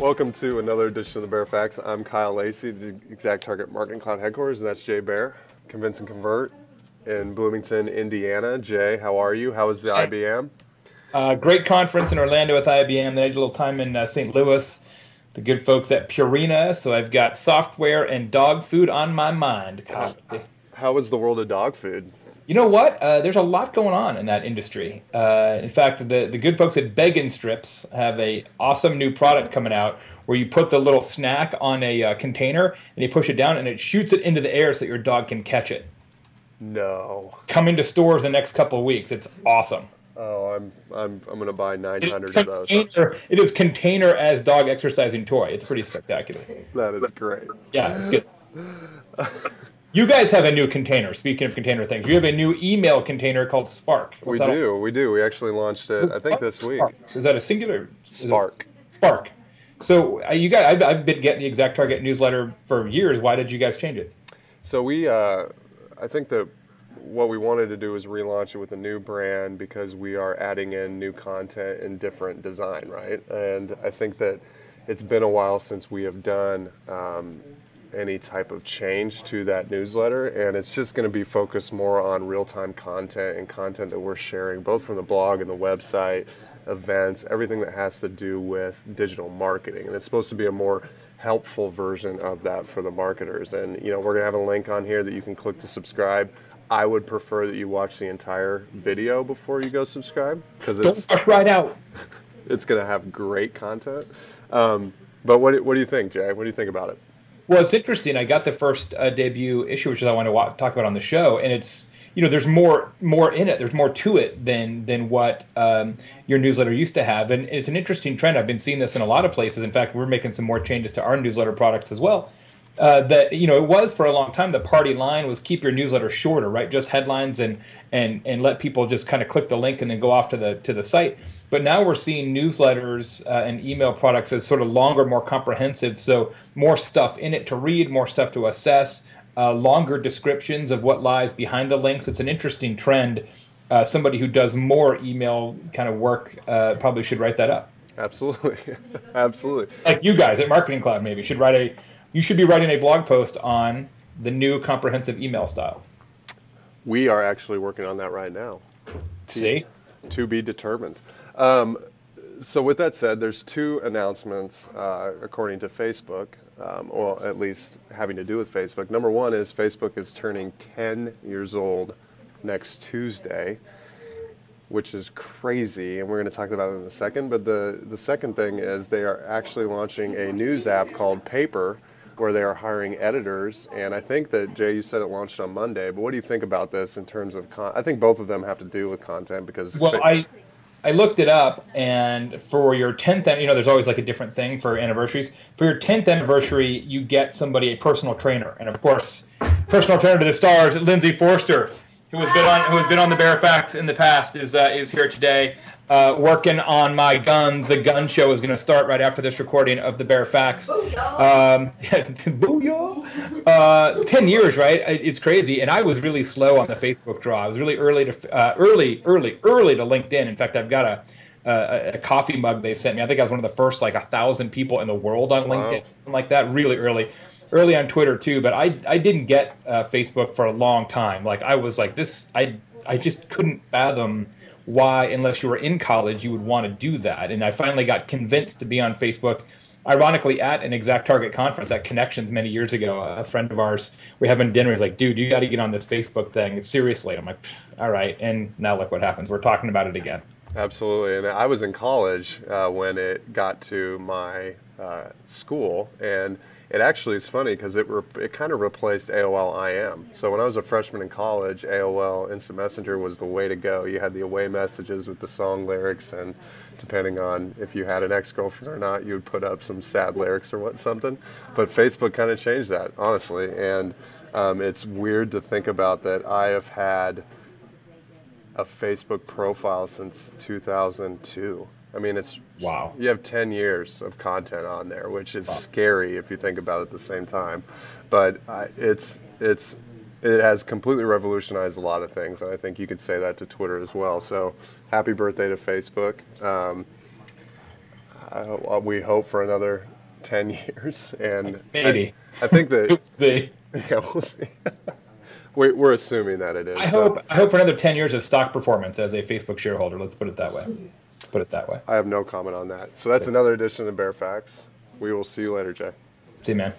Welcome to another edition of the Baer Facts. I'm Kyle Lacey, the ExactTarget Marketing Cloud headquarters, and that's Jay Baer, Convince and Convert in Bloomington, Indiana. Jay, how are you? How was the IBM? Great conference in Orlando with IBM. Then I did a little time in St. Louis. The good folks at Purina. So I've got software and dog food on my mind. How was the world of dog food? You know what? There's a lot going on in that industry. In fact, the good folks at Bacon Strips have a awesome new product coming out where you put the little snack on a container and you push it down and it shoots it into the air so that your dog can catch it. No. Coming to stores the next couple of weeks. It's awesome. Oh, I'm going to buy 900 of those. It is container as dog exercising toy. It's pretty spectacular. That is great. Yeah, it's good. You guys have a new container. Speaking of container things, you have a new email container called Spark. We do. We actually launched it, I think, this week. Is that a singular? Spark. Spark. So you guys, I've been getting the ExactTarget newsletter for years. Why did you guys change it? So I think that what we wanted to do is relaunch it with a new brand because we are adding in new content and different design, right? And I think that it's been a while since we have done any type of change to that newsletter, and it's just going to be focused more on real-time content and content that we're sharing both from the blog and the website, events, everything that has to do with digital marketing. And it's supposed to be a more helpful version of that for the marketers. And we're going to have a link on here that you can click to subscribe. I would prefer that you watch the entire video before you go subscribe because it's don't right out. It's going to have great content. But what do you think, Jay? What do you think about it? Well, it's interesting. I got the first debut issue, which I want to talk about on the show, and it's there's more in it. There's more to it than what your newsletter used to have, and it's an interesting trend. I've been seeing this in a lot of places. In fact, we're making some more changes to our newsletter products as well. That it was for a long time the party line was keep your newsletter shorter, right? Just headlines and let people just kind of click the link and then go off to the site. But now we're seeing newsletters and email products as sort of longer, more comprehensive. So more stuff in it to read, more stuff to assess, longer descriptions of what lies behind the links. It's an interesting trend. Somebody who does more email kind of work probably should write that up. Absolutely, absolutely. Like you guys at Marketing Cloud maybe should write You should be writing a blog post on the new comprehensive email style. We are actually working on that right now. See? To be determined. So with that said, there's two announcements according to Facebook, or at least having to do with Facebook. Number one is Facebook is turning 10 years old next Tuesday, which is crazy, and we're going to talk about it in a second. But the second thing is they are actually launching a news app called Paper, where they are hiring editors. And I think that, Jay, you said it launched on Monday, but what do you think about this in terms of I think both of them have to do with content because... Well, I looked it up, and for your 10th, there's always like a different thing for anniversaries. For your 10th anniversary, you get somebody, a personal trainer. And of course, personal trainer to the stars, Lindsay Forster, who has been on the Baer Facts in the past, is here today, working on my guns. The gun show is going to start right after this recording of the Baer Facts. Booyah! 10 years, right? It's crazy. And I was really slow on the Facebook draw. I was really early to LinkedIn. In fact, I've got a coffee mug they sent me. I think I was one of the first 1,000 people in the world on LinkedIn, something like that. Really early. Early on Twitter too, but I didn't get Facebook for a long time. I was like this. I just couldn't fathom why, unless you were in college, you would want to do that. And I finally got convinced to be on Facebook. Ironically, at an ExactTarget conference at Connections many years ago, a friend of ours, we were having dinner. He's like, "Dude, you got to get on this Facebook thing. Seriously." I'm like, "All right." And now look what happens. We're talking about it again. Absolutely. And I was in college when it got to my school, and it actually is funny because it kind of replaced AOL IM. So when I was a freshman in college, AOL Instant Messenger was the way to go. You had the away messages with the song lyrics, and depending on if you had an ex-girlfriend or not, you would put up some sad lyrics or something. But Facebook kind of changed that, honestly. And it's weird to think about that I have had a Facebook profile since 2002. I mean, it's wow. You have 10 years of content on there, which is scary if you think about it at the same time. But it has completely revolutionized a lot of things, and I think you could say that to Twitter as well. So, happy birthday to Facebook. We hope for another 10 years, and Maybe. I think that We'll see. yeah, we'll see. We're assuming that it is. I hope for another 10 years of stock performance as a Facebook shareholder. Let's put it that way. I have no comment on that. So that's another edition of Baer Facts. We will see you later, Jay. See you, man.